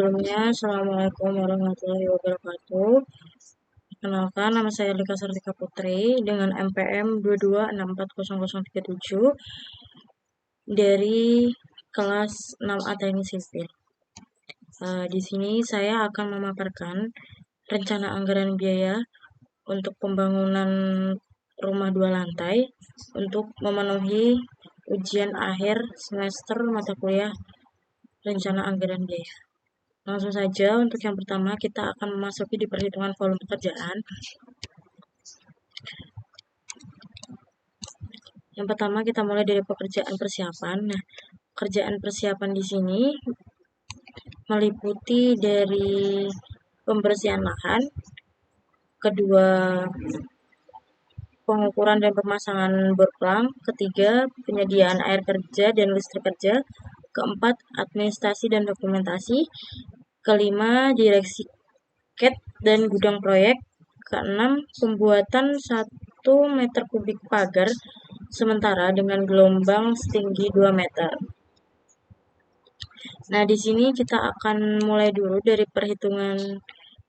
Sebelumnya, Assalamualaikum warahmatullahi wabarakatuh. Perkenalkan, nama saya Lika Sartika Putri dengan MPM 22640037 dari kelas 6A Teknik Sipil. Di sini saya akan memaparkan rencana anggaran biaya untuk pembangunan rumah 2 lantai untuk memenuhi ujian akhir semester mata kuliah rencana anggaran biaya. Langsung saja, untuk yang pertama kita akan memasuki di perhitungan volume pekerjaan. Yang pertama kita mulai dari pekerjaan persiapan. Nah, pekerjaan persiapan di sini meliputi dari pembersihan lahan, kedua pengukuran dan pemasangan bor plang, ketiga penyediaan air kerja dan listrik kerja, keempat administrasi dan dokumentasi, kelima direksi CAD dan gudang proyek, keenam pembuatan 1 meter kubik pagar sementara dengan gelombang setinggi 2 meter. Nah, di sini kita akan mulai dulu dari perhitungan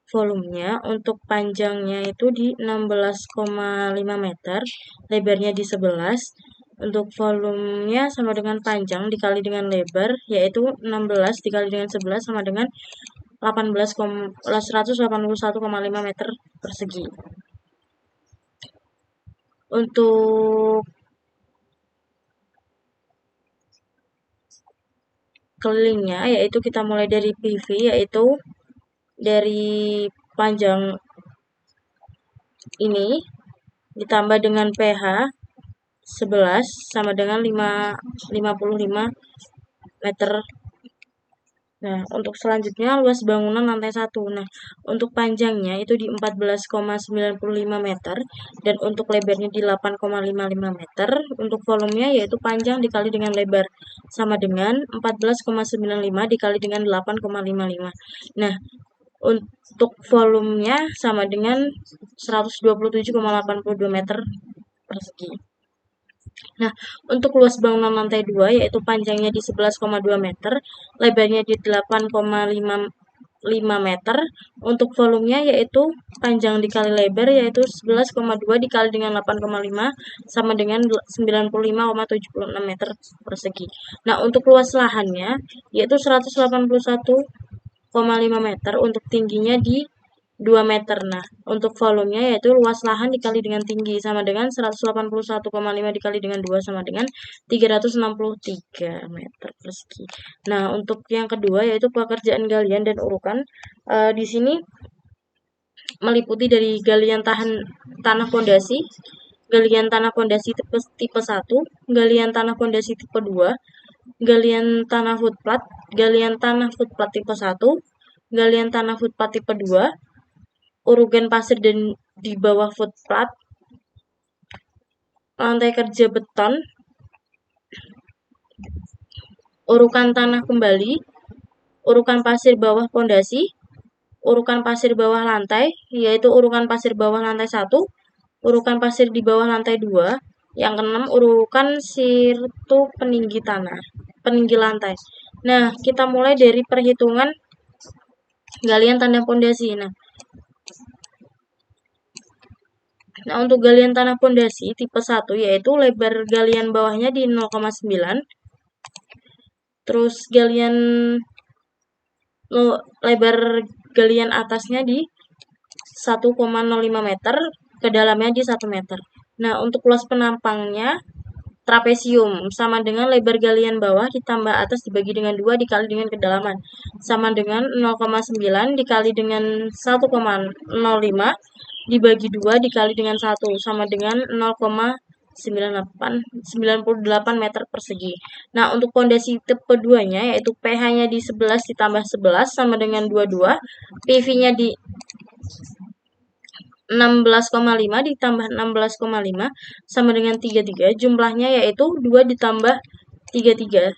volumenya. Untuk panjangnya itu di 16,5 meter, lebarnya di 11. Untuk volumenya sama dengan panjang dikali dengan lebar, yaitu 16 dikali dengan 11 sama dengan 181,5 meter persegi. Untuk kelilingnya, yaitu kita mulai dari PV, yaitu dari panjang ini ditambah dengan PH 11 sama dengan 55 meter. Nah, untuk selanjutnya luas bangunan lantai 1. Nah, untuk panjangnya itu di 14,95 meter dan untuk lebarnya di 8,55 meter. Untuk volumenya yaitu panjang dikali dengan lebar sama dengan 14,95 dikali dengan 8,55. Nah, untuk volumenya sama dengan 127,82 meter persegi. Nah, untuk luas bangunan lantai 2 yaitu panjangnya di 11,2 meter, lebarnya di 8,55 meter. Untuk volumenya yaitu panjang dikali lebar yaitu 11,2 dikali dengan 8,5 sama dengan 95,76 meter persegi. Nah, untuk luas lahannya yaitu 181,5 meter, untuk tingginya di 2 meter. Nah, untuk volumenya yaitu luas lahan dikali dengan tinggi sama dengan 181,5 dikali dengan 2 sama dengan 363 meter persegi. Nah, untuk yang kedua yaitu pekerjaan galian dan urukan. Di sini meliputi dari galian tanah pondasi, galian tanah pondasi tipe 1, galian tanah pondasi tipe 2, galian tanah footplat, galian tanah footplat tipe 1, galian tanah footplat tipe 2, urugan pasir dan di bawah footplat, lantai kerja beton, urukan tanah kembali, urukan pasir bawah pondasi, urukan pasir bawah lantai, yaitu urukan pasir bawah lantai 1, urukan pasir di bawah lantai 2, yang keenam urukan sirtu peninggi lantai. Nah, kita mulai dari perhitungan galian tanah pondasi. Nah, untuk galian tanah pondasi tipe 1 yaitu lebar galian bawahnya di 0,9. Terus lebar galian atasnya di 1,05 meter, ke dalamnya di 1 meter. Nah, untuk luas penampangnya trapesium sama dengan lebar galian bawah ditambah atas dibagi dengan 2 dikali dengan kedalaman sama dengan 0,9 dikali dengan 1,05 dibagi 2 dikali dengan 1 sama dengan 0,98 meter persegi. Nah, untuk pondasi tipe 2-nya yaitu pH-nya di 11 ditambah 11 sama dengan 22, PV-nya di 16,5 ditambah 16,5 sama dengan 33, jumlahnya yaitu 2 ditambah 33.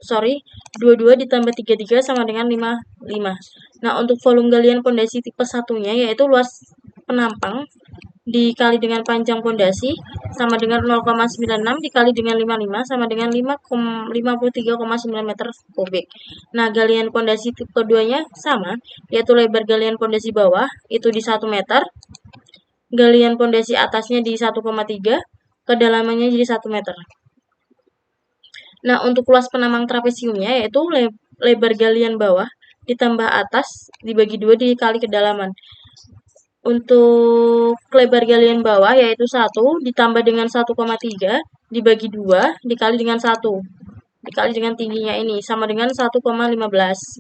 22 ditambah 33 sama dengan 55. Nah, untuk volume galian pondasi tipe 1-nya yaitu luas penampang dikali dengan panjang pondasi sama dengan 0,96 dikali dengan 55 sama dengan 53,9 meter kubik. Nah, galian pondasi tipe keduanya sama, yaitu lebar galian pondasi bawah itu di 1 meter, galian pondasi atasnya di 1,3, kedalamannya jadi 1 meter. Nah, untuk luas penambang trapesiumnya yaitu lebar galian bawah ditambah atas dibagi 2 dikali kedalaman. Untuk lebar galian bawah yaitu 1 ditambah dengan 1,3 dibagi 2 dikali dengan 1 dikali dengan tingginya ini sama dengan 1,15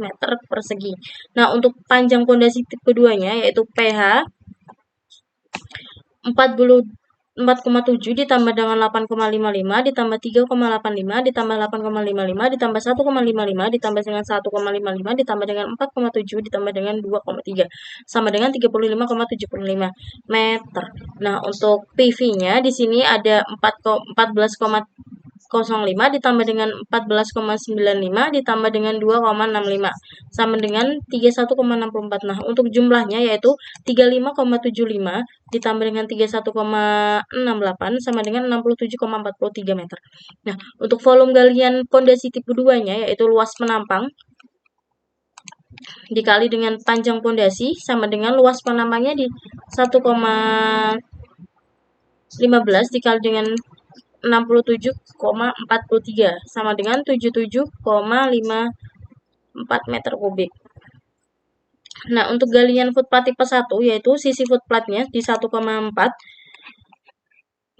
meter persegi. Nah, untuk panjang pondasi tipe keduanya yaitu PH 4,7 ditambah dengan 8,55 ditambah 3,85 ditambah 8,55 ditambah 1,55 ditambah dengan 1,55 ditambah dengan 4,7 ditambah dengan 2,3 sama dengan 35,75 meter. Nah, untuk PV-nya di sini ada 14,05 ditambah dengan 14,95 ditambah dengan 2,65 sama dengan 31,64. Nah, untuk jumlahnya yaitu 35,75 ditambah dengan 31,68 sama dengan 67,43 meter. Nah, untuk volume galian pondasi tipe 2-nya yaitu luas penampang dikali dengan panjang pondasi sama dengan luas penampangnya di 1,15 dikali dengan 67,43 sama dengan 77,54 meter kubik. Nah, untuk galian footplat tipe 1 yaitu sisi footplatnya di 1,4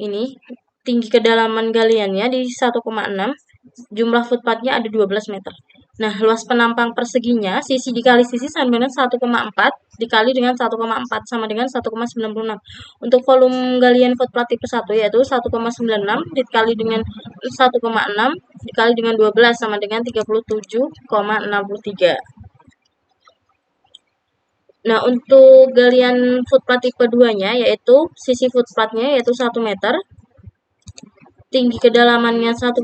ini, tinggi kedalaman galiannya di 1,6, jumlah footplatnya ada 12 meter. Nah, luas penampang perseginya sisi dikali sisi sama dengan 1,4 dikali dengan 1,4 sama dengan 1,96. Untuk volume galian footplat tipe 1 yaitu 1,96 dikali dengan 1,6 dikali dengan 12 sama dengan 37,63. Nah, untuk galian footplat tipe 2-nya yaitu sisi footplatnya yaitu 1 meter, tinggi kedalamannya 1,6,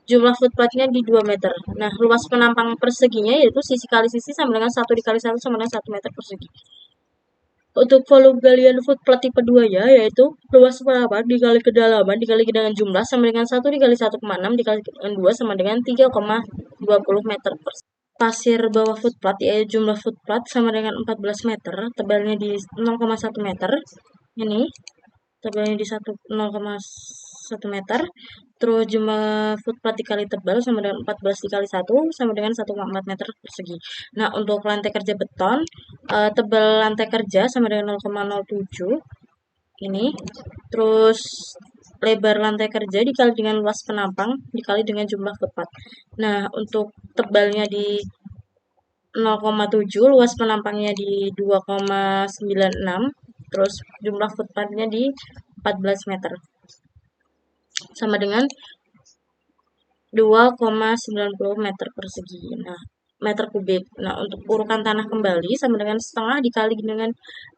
jumlah footplatnya di 2 meter. Nah, luas penampang perseginya yaitu sisi kali sisi sama dengan 1 dikali 1 sama dengan 1 meter persegi. Untuk volume galian footplat tipe 2-nya yaitu luas penampang dikali kedalaman dikali dengan jumlah sama dengan 1 dikali 1,6 dikali dengan 2 sama dengan 3,20 meter persegi. Pasir bawah footplat yaitu jumlah footplat sama dengan 14 meter, tebalnya di 0,1 meter. Ini tebalnya di 0,1 meter. Terus jumlah footplat dikali tebal sama dengan 14 dikali 1 sama dengan 1,4 meter persegi. Nah, untuk lantai kerja beton, tebal lantai kerja sama dengan 0,07 ini. Terus lebar lantai kerja dikali dengan luas penampang dikali dengan jumlah footplat. Nah, untuk tebalnya di 0,7, luas penampangnya di 2,96, terus jumlah footplatnya di 14 meter. Sama dengan 2,90 meter persegi. Nah, meter kubik. Nah, untuk urukan tanah kembali sama dengan setengah dikali dengan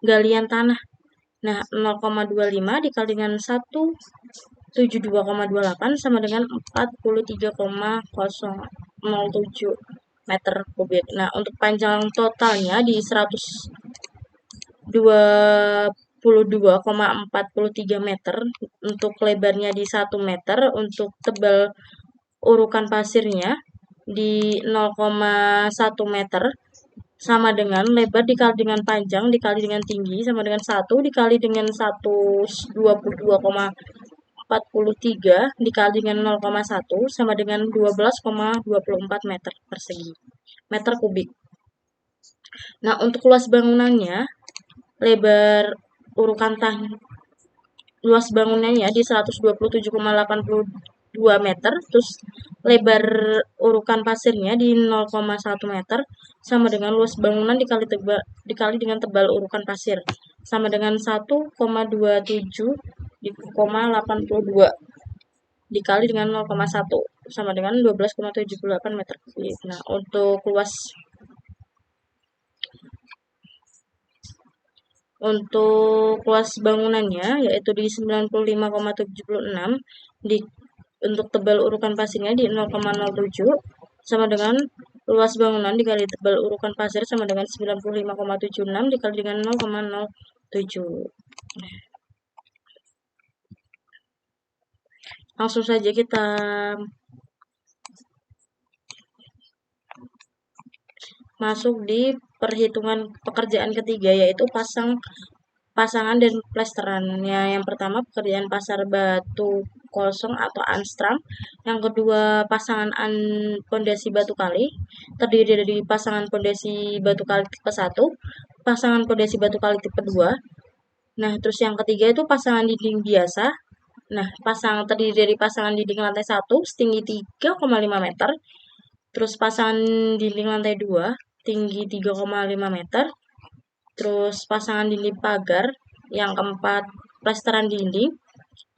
galian tanah. Nah, 0,25 dikali dengan 172,28 sama dengan 43,007 meter kubik. Nah, untuk panjang totalnya di 122,43 meter, untuk lebarnya di 1 meter, untuk tebal urukan pasirnya di 0,1 meter, sama dengan lebar dikali dengan panjang dikali dengan tinggi sama dengan 1 dikali dengan 122,43 dikali dengan 0,1 sama dengan 12,24 meter persegi. Meter kubik. Nah, untuk luas bangunannya, lebar urukan luas bangunannya di 127,82 meter, terus lebar urukan pasirnya di 0,1 meter, sama dengan luas bangunan dikali dengan tebal urukan pasir, sama dengan 1,27,82 dikali dengan 0,1 sama dengan 12,78 meter kubik. Nah, untuk luas bangunannya yaitu di 95,76 untuk tebal urukan pasirnya di 0,07 sama dengan luas bangunan dikali tebal urukan pasir sama dengan 95,76 dikali dengan 0,07. Langsung saja kita masuk di perhitungan pekerjaan ketiga, yaitu pasangan dan plesterannya. Yang pertama pekerjaan pasar batu kosong atau unstrung. Yang kedua pasangan pondasi batu kali, terdiri dari pasangan pondasi batu kali tipe 1, pasangan pondasi batu kali tipe 2. Nah, terus yang ketiga itu pasangan dinding biasa. Nah, terdiri dari pasangan dinding lantai 1 setinggi 3,5 meter. Terus pasangan dinding lantai 2 tinggi 3,5 meter. Terus pasangan dinding pagar. Yang keempat, plesteran dinding.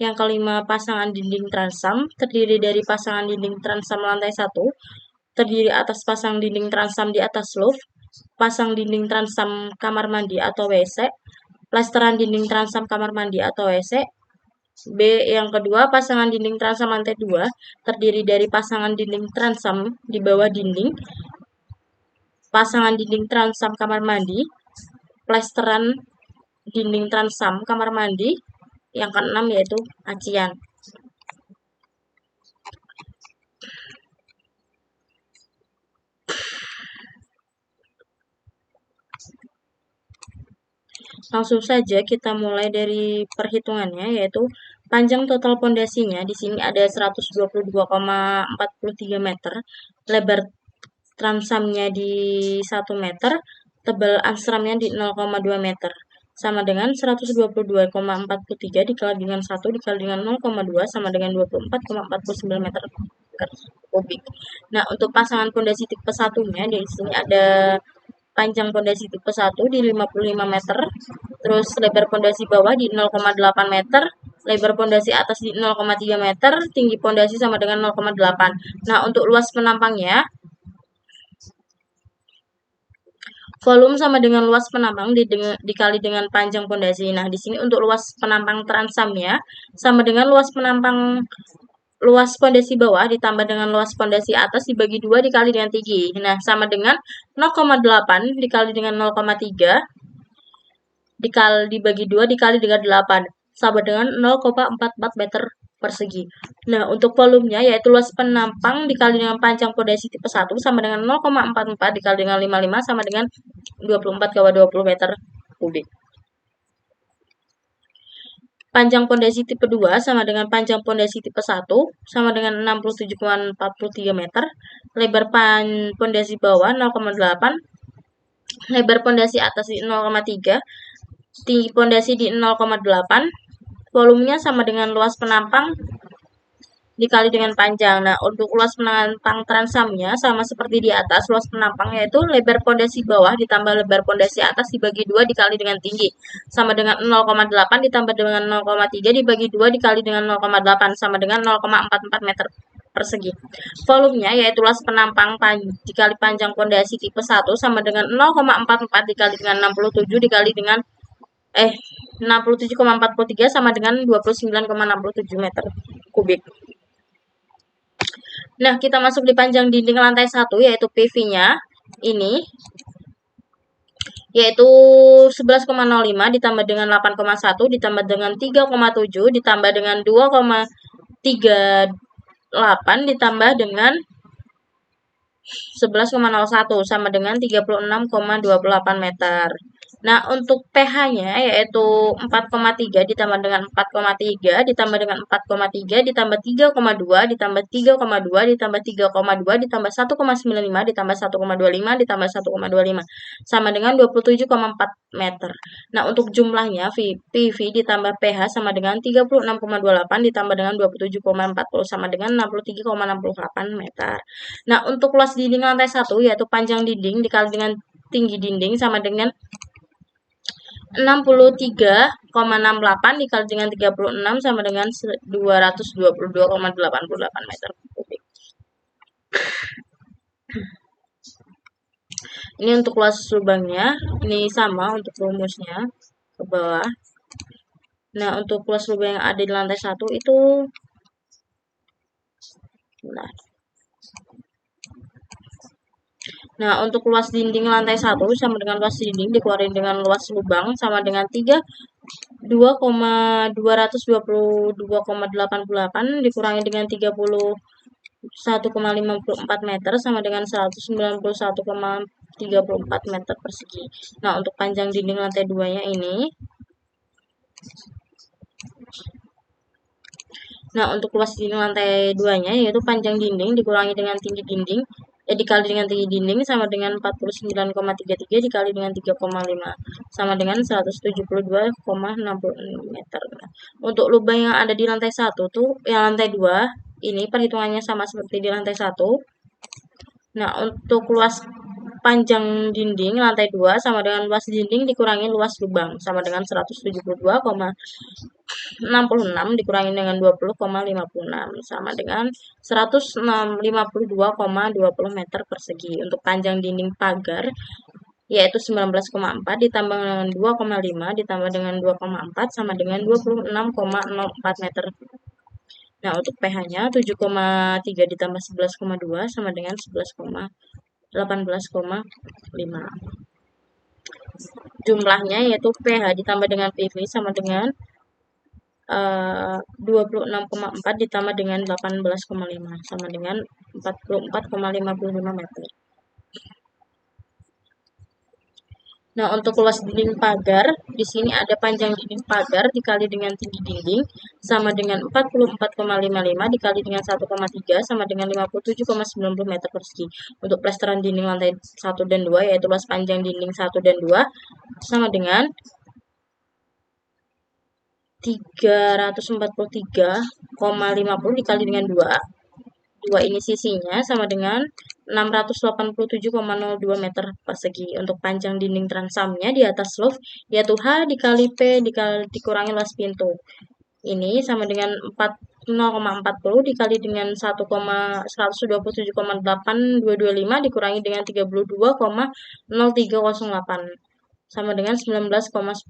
Yang kelima, pasangan dinding transam. Terdiri dari pasangan dinding transam lantai 1. Terdiri atas pasang dinding transam di atas loft. Pasang dinding transam kamar mandi atau WC. Plesteran dinding transam kamar mandi atau WC. B. Yang kedua, pasangan dinding transam lantai 2. Terdiri dari pasangan dinding transam di bawah dinding. Pasangan dinding transam kamar mandi. Plesteran dinding transam kamar mandi. Yang keenam yaitu acian. Langsung saja kita mulai dari perhitungannya, yaitu panjang total pondasinya di sini ada 122,43 meter, lebar transamnya di 1 meter, tebal ansramnya di 0,2 meter. Sama dengan 122,43 dikali dengan 1 dikali dengan 0,2 sama dengan 24,49 meter kubik. Nah, untuk pasangan pondasi tipe satunya di sini ada panjang pondasi tipe 1 di 55 meter, terus lebar pondasi bawah di 0,8 meter, lebar pondasi atas di 0,3 meter, tinggi pondasi sama dengan 0,8. Nah, untuk luas penampangnya, volume sama dengan luas penampang dikali dengan panjang pondasi. Nah, di sini untuk luas penampang transamnya sama dengan luas pondasi bawah ditambah dengan luas pondasi atas dibagi 2 dikali dengan tinggi. Nah, sama dengan 0,8 dikali dengan 0,3 dibagi 2 dikali dengan 8 sama dengan 0,44 meter persegi. Nah, untuk volumenya yaitu luas penampang dikali dengan panjang pondasi tipe 1 sama dengan 0,44 dikali dengan 55 sama dengan 24,20 meter kubik. Panjang pondasi tipe 2 sama dengan panjang pondasi tipe 1 sama dengan 67,43 meter. Lebar pondasi bawah 0,8. Lebar pondasi atas di 0,3. Tinggi pondasi di 0,8. Volumenya sama dengan luas penampang dikali dengan panjang. Nah, untuk luas penampang transamnya sama seperti di atas, luas penampang yaitu lebar pondasi bawah ditambah lebar pondasi atas dibagi 2 dikali dengan tinggi. Sama dengan 0,8 ditambah dengan 0,3 dibagi 2 dikali dengan 0,8 sama dengan 0,44 meter persegi. Volumenya yaitu luas penampang dikali panjang pondasi tipe 1 sama dengan 0,44 dikali dengan 67 dikali dengan 67,43 sama dengan 29,67 meter kubik. Nah, kita masuk di panjang dinding lantai 1 yaitu PV-nya ini yaitu 11,05 ditambah dengan 8,1 ditambah dengan 3,7 ditambah dengan 2,38 ditambah dengan 11,01 sama dengan 36,28 meter. Nah, untuk pH-nya yaitu 4,3 ditambah dengan 4,3 ditambah dengan 4,3 ditambah 3,2 ditambah 3,2 ditambah 3,2 ditambah 1,95 ditambah 1,25 ditambah 1,25 sama dengan 27,4 meter. Nah, untuk jumlahnya PV ditambah pH sama dengan 36,28 ditambah dengan 27,40 sama dengan 63,68 meter. Nah, untuk luas dinding lantai 1 yaitu panjang dinding dikali dengan tinggi dinding sama dengan 63,68 dikali dengan 36 sama dengan 222,88 meter kubik. Ini untuk luas lubangnya, ini sama untuk rumusnya ke bawah. Nah, untuk luas lubang yang ada di lantai 1 itu Nah, untuk luas dinding lantai 1 sama dengan luas dinding dikeluarin dengan luas lubang sama dengan 2,222,88 dikurangi dengan 31,54 meter sama dengan 191,34 meter persegi. Nah, untuk panjang dinding lantai 2-nya ini. Nah, untuk luas dinding lantai 2-nya yaitu panjang dinding dikurangi dengan tinggi dinding dikali dengan tinggi dinding sama dengan 49,33 dikali dengan 3,5 sama dengan 172,60 meter. Untuk lubang yang ada di lantai 1 tuh yang lantai 2 ini perhitungannya sama seperti di lantai 1. Nah, untuk luas panjang dinding lantai 2 sama dengan luas dinding dikurangi luas lubang sama dengan 172,66 dikurangi dengan 20,56 sama dengan 152,20 meter persegi. Untuk panjang dinding pagar yaitu 19,4 ditambah dengan 2,5 ditambah dengan 2,4 sama dengan 26,04 meter. Nah, untuk pH-nya 7,3 ditambah 11,2 sama dengan 18,5. Jumlahnya yaitu pH ditambah dengan PV sama dengan 26,4 ditambah dengan 18,5 sama dengan 44,55 meter. Nah, untuk luas dinding pagar, di sini ada panjang dinding pagar dikali dengan tinggi dinding sama dengan 44,55 dikali dengan 1,3 sama dengan 57,90 meter persegi. Untuk plesteran dinding lantai 1 dan 2 yaitu luas panjang dinding 1 dan 2 sama dengan 343,50 dikali dengan 2. 2 ini sisinya sama dengan 687,02 meter persegi. Untuk panjang dinding transamnya di atas roof yaitu H dikali P dikurangi luas pintu. Ini sama dengan 0,40 dikali dengan 127,8225 dikurangi dengan 32,0308 sama dengan 19,10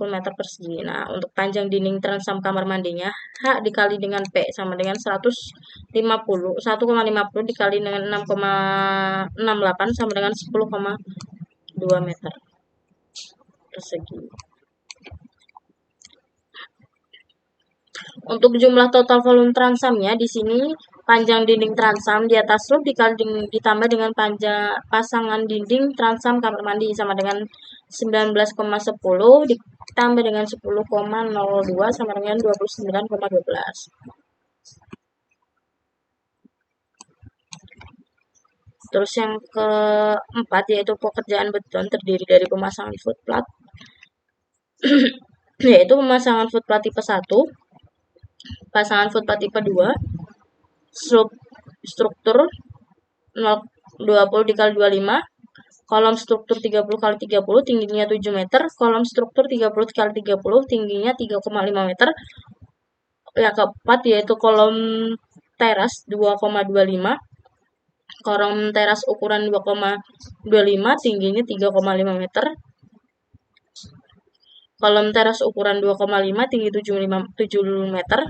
meter persegi. Nah, untuk panjang dinding transam kamar mandinya H dikali dengan P sama dengan 1,50 dikali dengan 6,68 sama dengan 10,2 meter persegi. Untuk jumlah total volume transamnya di sini panjang dinding transam di atas roof ditambah dengan panjang pasangan dinding transam kamar mandi sama dengan 19,10 ditambah dengan 10,02 sama dengan 29,12. Terus yang keempat yaitu pekerjaan beton terdiri dari pemasangan footplat yaitu pemasangan footplat tipe 1, pasangan footplat tipe 2, struktur 20 dikali 25, kolom struktur 30 kali 30 tingginya 7 meter, kolom struktur 30 kali 30 tingginya 3,5 meter. Yang keempat yaitu kolom teras 2,25, kolom teras ukuran 2,25 tingginya 3,5 meter. Kolom teras ukuran 2,5 tinggi 7 meter.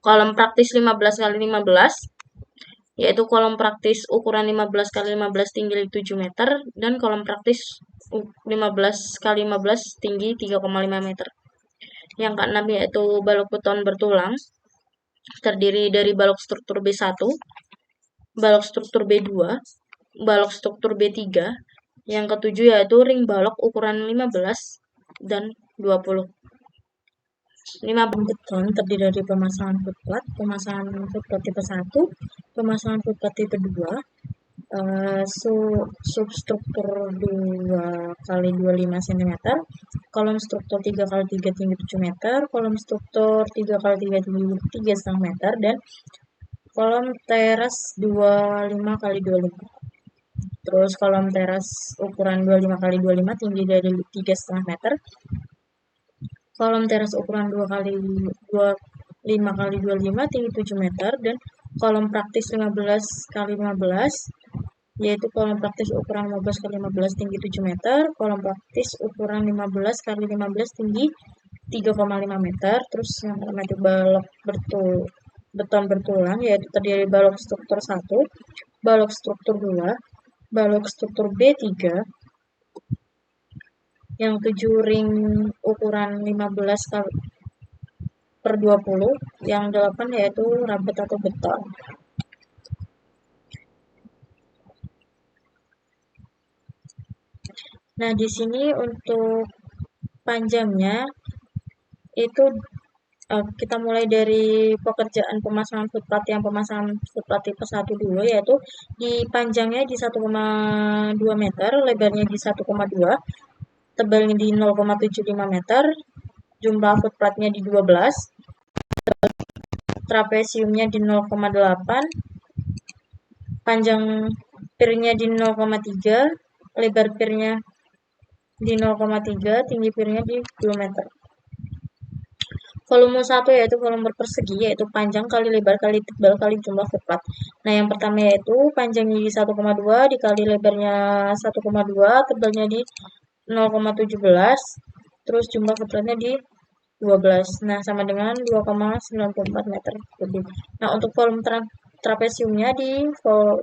Kolom praktis 15 kali 15 yaitu kolom praktis ukuran 15 kali 15 tinggi 7 meter dan kolom praktis 15 kali 15 tinggi 3,5 meter. Yang keenam yaitu balok beton bertulang terdiri dari balok struktur B1, balok struktur B2, balok struktur B3. Yang ketujuh yaitu ring balok ukuran 15 dan 20. 5 beton terdiri dari pemasangan footplat tipe 1, pemasangan footplat tipe 2, substruktur 2 kali 25 cm, kolom struktur 3 kali 3 tinggi 7 meter, kolom struktur 3 kali 3 tinggi 3,5 meter, dan kolom teras 25 kali 25. Terus kolom teras ukuran 25 kali 25 tinggi dari 3,5 meter. Kolom teras ukuran 2 kali 25 kali 25 tinggi 7 meter dan kolom praktis 15 kali 15 yaitu kolom praktis ukuran 15 kali 15 tinggi 7 meter, kolom praktis ukuran 15 kali 15 tinggi 3,5 meter. Terus yang pertama itu balok beton bertulang yaitu terdiri dari balok struktur 1, balok struktur 2, balok struktur B3 yang 7 ring ukuran 15x20, yang 8 yaitu rabet atau beton. Nah, di sini untuk panjangnya itu kita mulai dari pekerjaan pemasangan footpath yang pemasangan footpath tipe 1 dulu, yaitu di panjangnya di 1,2 meter, lebarnya di 1,2, tebalnya di 0,75 meter, jumlah footpathnya di 12, trapesiumnya di 0,8, panjang pirnya di 0,3, lebar pirnya di 0,3, tinggi pirnya di 2 meter. Volume 1 yaitu volume persegi, yaitu panjang kali lebar kali tebal kali jumlah footpath. Nah, yang pertama yaitu panjangnya di 1,2 dikali lebarnya 1,2, tebalnya di 0,17, terus jumlah footpathnya di 12. Nah, sama dengan 2,94 meter kubik. Nah, untuk volume trapesiumnya di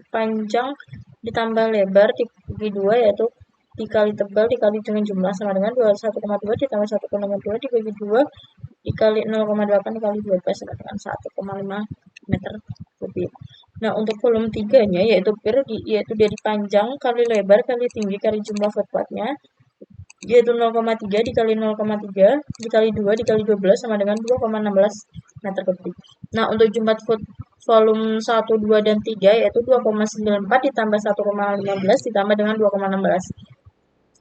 panjang ditambah lebar dibagi 2, yaitu dikali tebal dikali dengan jumlah, sama dengan 1,2 ditambah 1,2 dibagi 2 dikali 0,8 dikali 12 sama dengan 1,5 meter kubik. Nah, untuk volume 3-nya yaitu yaitu dari panjang kali lebar kali tinggi kali jumlah footpathnya, yaitu 0,3 dikali 0,3 dikali 2 dikali 12 sama dengan 2,16 meter kubik. Nah, untuk jumlah volume 1, 2, dan 3 yaitu 2,94 ditambah 1,15 ditambah dengan 2,16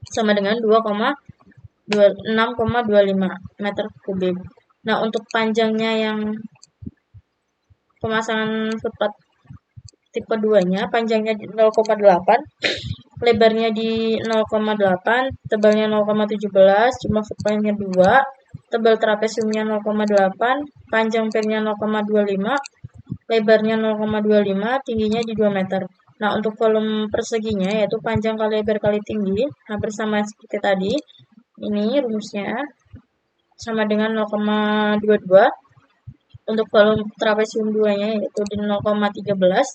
sama dengan 6,25 meter kubik. Nah, untuk panjangnya yang pemasangan footpath tipe 2-nya, panjangnya di 0,8, lebarnya di 0,8, tebalnya 0,17, jumlah footpathnya 2, tebal trapesiumnya 0,8, panjang pirnya 0,25, lebarnya 0,25, tingginya di 2 meter. Nah, untuk volume perseginya yaitu panjang kali lebar kali tinggi, hampir sama seperti tadi. Ini rumusnya sama dengan 0,22. Untuk volume trapesium 2-nya yaitu di 0,13,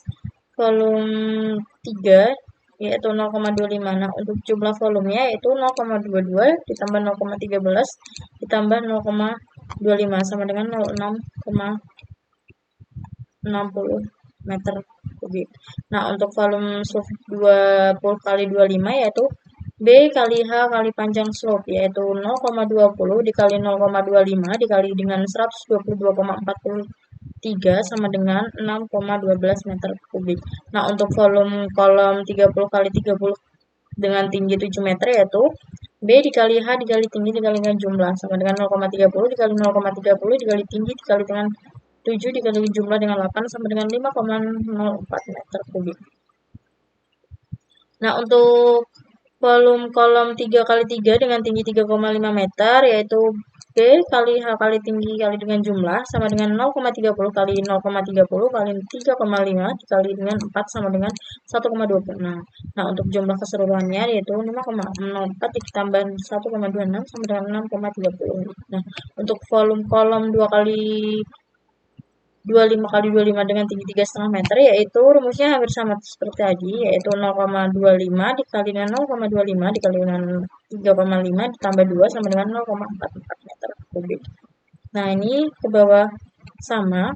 volume 3 yaitu 0,25. Nah, untuk jumlah volumenya yaitu 0,22 ditambah 0,13 ditambah 0,25 sama dengan 0,60 meter kubik. Nah, untuk volume slope 20 kali 25 yaitu B kali H kali panjang slope, yaitu 0,20 dikali 0,25 dikali dengan 122,43 sama dengan 6,12 meter kubik. Nah, untuk volume kolom 30 kali 30 dengan tinggi 7 meter yaitu B dikali H dikali tinggi dikali dengan jumlah sama dengan 0,30 dikali 0,30 dikali tinggi dikali dengan 7 dikali jumlah dengan 8 sama dengan 5,04 meter kubik. Nah, untuk volume kolom 3 kali 3 dengan tinggi 3,5 meter yaitu B kali H kali tinggi kali dengan jumlah sama dengan 0,30 kali 0,30 kali 3,5 dikali dengan 4 sama dengan 1,26. Nah, untuk jumlah keseluruhannya yaitu 5,04 ditambah 1,26 sama dengan 6,30. Nah, untuk volume kolom 2 kali 25 kali 25 dengan tinggi 3,5 meter yaitu rumusnya hampir sama seperti tadi, yaitu 0,25 dikali dengan 0,25 dikali dengan 3,5 ditambah 2 sama dengan 0,44 meter kubik. Nah, ini ke bawah sama.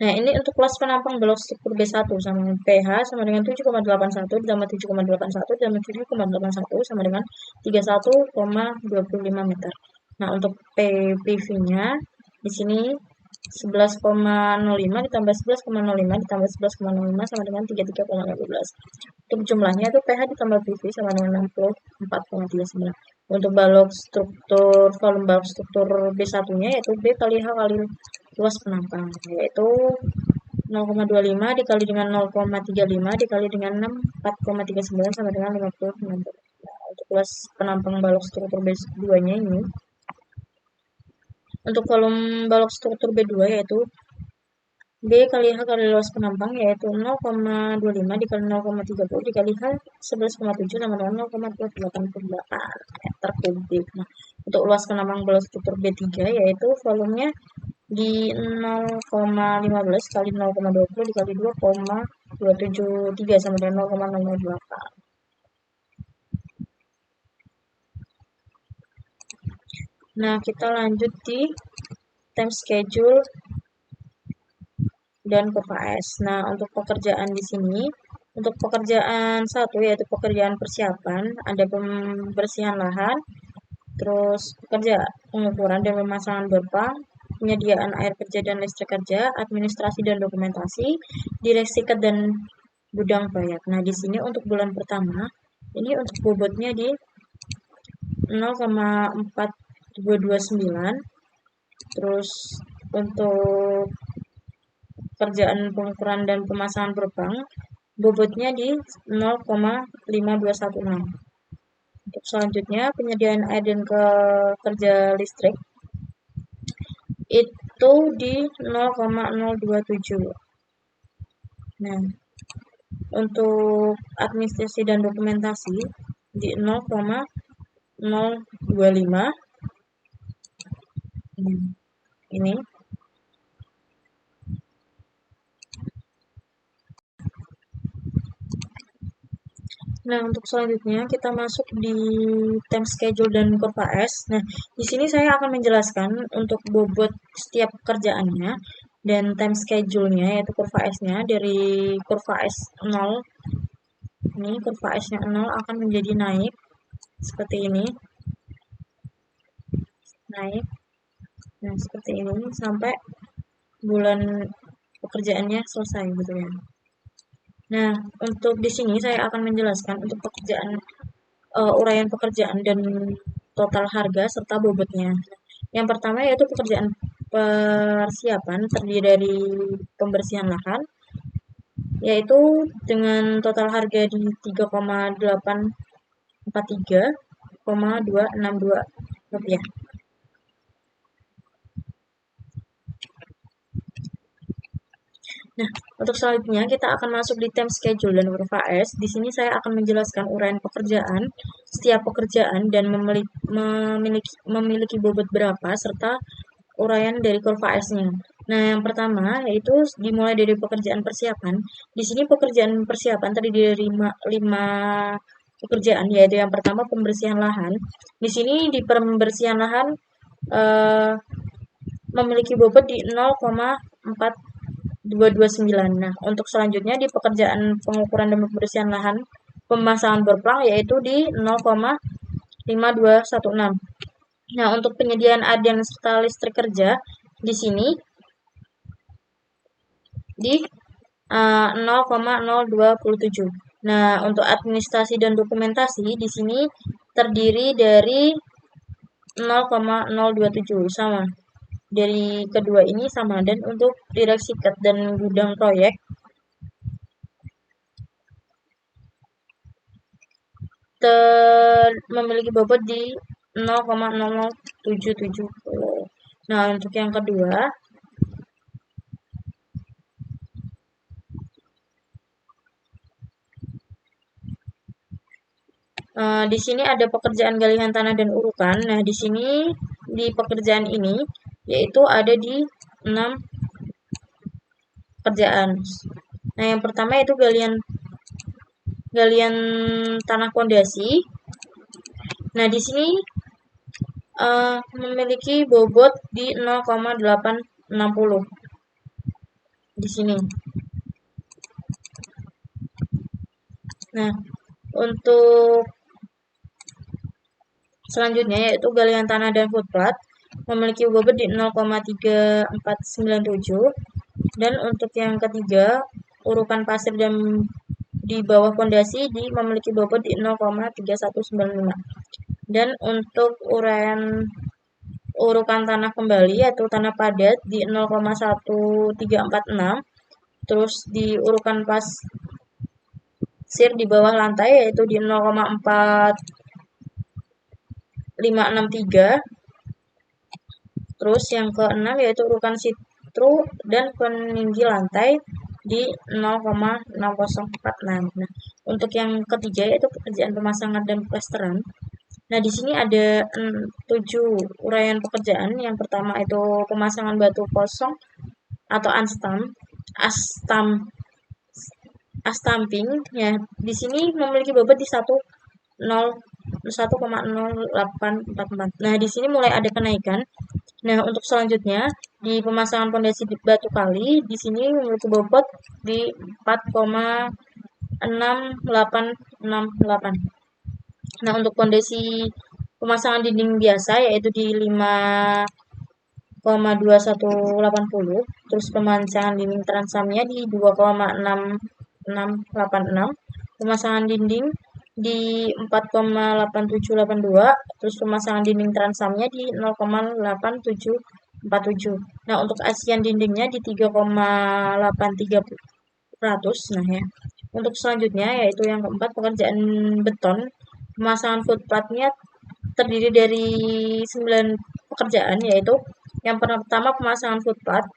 Nah, ini untuk kelas penampang blok struktur B1 sama PH sama dengan 7,81 ditambah 7,81 ditambah 7,81 sama dengan 31,25 meter. Nah, untuk PV-nya di sini 11,05 ditambah 11,05 ditambah 11,05 sama dengan 33,15. Untuk jumlahnya itu PH ditambah PV sama dengan 64,39. Untuk balok struktur volume balok struktur B1-nya yaitu B kali H kali luas penampang, yaitu 0,25 dikali dengan 0,35 dikali dengan 4,39 sama dengan 56. Nah, untuk luas penampang balok struktur B2-nya ini. Untuk volume balok struktur B2 yaitu B kali H kali luas penampang yaitu 0,25 dikali 0,30 dikali H 11,7 sama dengan 0,288 meter kubik. Nah, untuk luas penampang balok struktur B3 yaitu volumenya B di 0,15 kali 0,20 dikali 2,273 sama dengan 0,008. Nah, kita lanjut di time schedule dan KPS. Nah, untuk pekerjaan di sini, untuk pekerjaan satu yaitu pekerjaan persiapan, ada pembersihan lahan, terus pekerja pengukuran dan pemasangan berpang, penyediaan air kerja dan listrik kerja, administrasi dan dokumentasi, direksi ket dan gudang proyek. Nah, di sini untuk bulan pertama, ini untuk bobotnya di 0,4229. Terus untuk pekerjaan pengukuran dan pemasangan berpang, bobotnya di 0,5216. Untuk selanjutnya, penyediaan air dan kerja listrik itu di 0,027. Nah, untuk administrasi dan dokumentasi di 0,025. Ini. Nah, untuk selanjutnya kita masuk di time schedule dan kurva S. Nah, di sini saya akan menjelaskan untuk bobot setiap pekerjaannya dan time schedule-nya yaitu kurva S-nya dari kurva S 0. Ini kurva S-nya 0 akan menjadi naik seperti ini. Naik. Nah, seperti ini sampai bulan pekerjaannya selesai gitu ya. Nah, untuk di sini saya akan menjelaskan untuk pekerjaan uraian pekerjaan dan total harga serta bobotnya. Yang pertama yaitu pekerjaan persiapan terdiri dari pembersihan lahan, yaitu dengan total harga di 3,843,262 rupiah. Nah, untuk selanjutnya kita akan masuk di time schedule dan kurva S. Di sini saya akan menjelaskan uraian pekerjaan, setiap pekerjaan dan memiliki bobot berapa serta uraian dari kurva S-nya. Nah, yang pertama yaitu dimulai dari pekerjaan persiapan. Di sini pekerjaan persiapan terdiri dari 5 pekerjaan, yaitu yang pertama pembersihan lahan. Di sini di pembersihan lahan memiliki bobot di 0,4229. Nah, untuk selanjutnya di pekerjaan pengukuran dan pembersihan lahan pemasangan berplang yaitu di 0,5216. Nah, untuk penyediaan air serta listrik kerja di sini di 0,027. Nah, untuk administrasi dan dokumentasi di sini terdiri dari 0,027 sama. Dari kedua ini sama, dan untuk direksi ket dan gudang proyek memiliki bobot di 0,0077. Nah, untuk yang kedua di sini ada pekerjaan galian tanah dan urukan. Nah, di sini di pekerjaan ini yaitu ada di 6 pekerjaan. Nah, yang pertama yaitu galian tanah pondasi. Nah, di sini memiliki bobot di 0,860 di sini. Nah, untuk selanjutnya yaitu galian tanah dan footplat memiliki bobot di 0,3497, dan untuk yang ketiga urukan pasir dan di bawah pondasi memiliki bobot di 0,3195. Dan untuk urukan tanah kembali yaitu tanah padat di 0,1346. Terus di urukan pasir di bawah lantai yaitu di 0,4563. Terus yang keenam yaitu urukan sitru dan peninggi lantai di 0,6046. Nah, untuk yang ketiga yaitu pekerjaan pemasangan dan plesteran. Nah, di sini ada 7 uraian pekerjaan. Yang pertama itu pemasangan batu kosong atau astamping. Ya, di sini memiliki bobot di 1,0844. Nah, di sini mulai ada kenaikan. Nah, untuk selanjutnya di pemasangan pondasi batu kali, di sini memiliki bobot di 4,6868. Nah, untuk pondasi pemasangan dinding biasa yaitu di 5,2180, terus pemasangan dinding transamnya di 2,6686, pemasangan dinding di 4,8782, terus pemasangan dinding transamnya di 0,8747. Nah, untuk asian dindingnya di 3,8300. Nah, ya. Untuk selanjutnya yaitu yang keempat pekerjaan beton. Pemasangan footpath-nya terdiri dari 9 pekerjaan, yaitu yang pertama pemasangan footpath.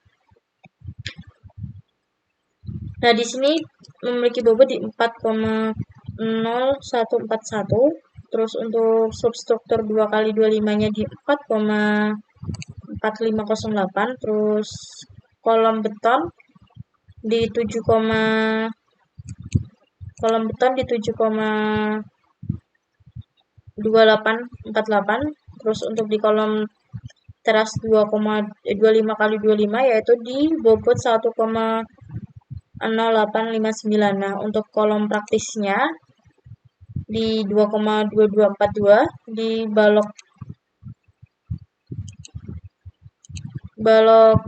Nah, di sini memiliki bobot di 4,0141. Terus untuk substruktur 2x25-nya di 4,4508. Terus kolom beton di 7,2848. Terus untuk di kolom teras 25x25 yaitu di bobot 1,0859. Nah, untuk kolom praktisnya di 2,2242, di balok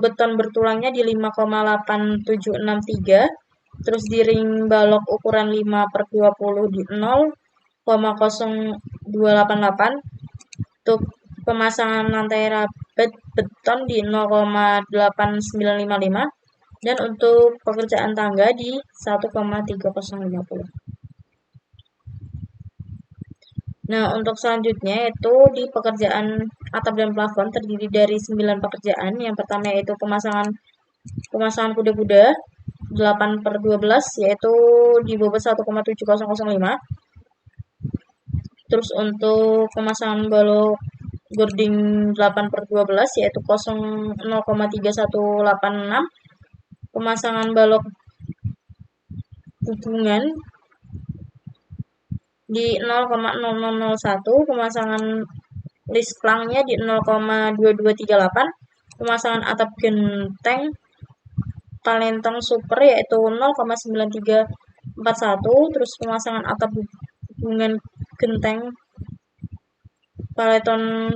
beton bertulangnya di 5,8763. Terus di ring balok ukuran 5/20 di 0,0288. Untuk pemasangan lantai rapet beton di 0,8955. Dan untuk pekerjaan tangga di 1,3050. Nah, untuk selanjutnya yaitu di pekerjaan atap dan plafon terdiri dari 9 pekerjaan. Yang pertama yaitu pemasangan kuda-kuda 8/12 yaitu di bobot 1,7005. Terus untuk pemasangan balok boarding 8/12 yaitu 0,3186. Pemasangan balok hubungan di 0,0001, pemasangan list plangnya di 0,2238, pemasangan atap genteng talentong super yaitu 0,9341, terus pemasangan atap hubungan genteng paleton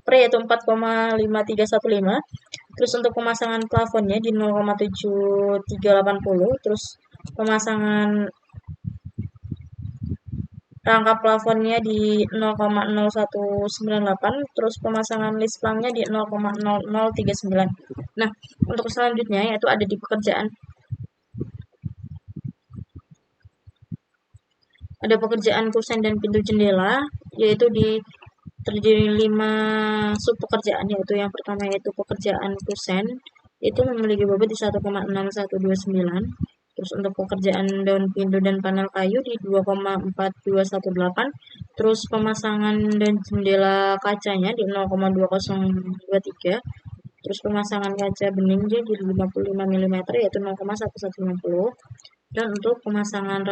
pre yaitu 4,5315. Terus untuk pemasangan plafonnya di 0,7380, terus pemasangan rangka plafonnya di 0,0198, terus pemasangan list plangnya di 0,0039. Nah, untuk selanjutnya yaitu ada di pekerjaan kusen dan pintu jendela, yaitu terdiri 5 sub pekerjaan, yaitu yang pertama yaitu pekerjaan kusen, itu memiliki bobot di 1,6129. Terus untuk pekerjaan daun pintu dan panel kayu di 2,4218. Terus pemasangan dan jendela kacanya di 0,2023. Terus pemasangan kaca beningnya di 55 mm yaitu 0,1150. Dan untuk pemasangan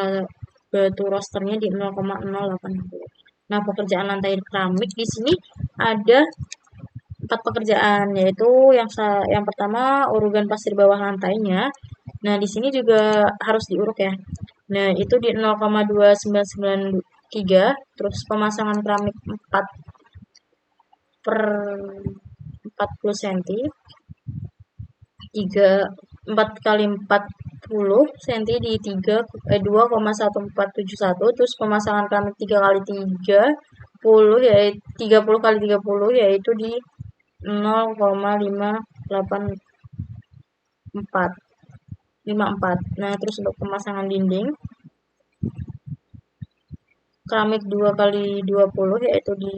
batu rosternya di 0,080. Nah, pekerjaan lantai keramik di sini ada 4 pekerjaan, yaitu yang pertama urugan pasir bawah lantainya. Nah, di sini juga harus diuruk ya. Nah, itu di 0,2993. Terus pemasangan keramik 4/40 cm, 4x40 cm di 2,1471. Terus pemasangan keramik 3x30 yaitu 30x30 yaitu di 0,584. Nah, terus untuk pemasangan dinding keramik 2x20 yaitu di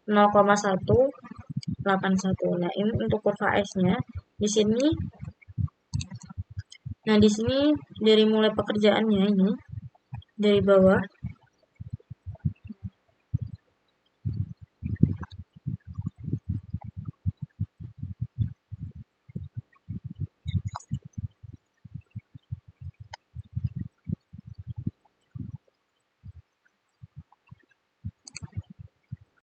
0,181. Nah, ini untuk kurva S-nya. Di sini dari mulai pekerjaannya ini dari bawah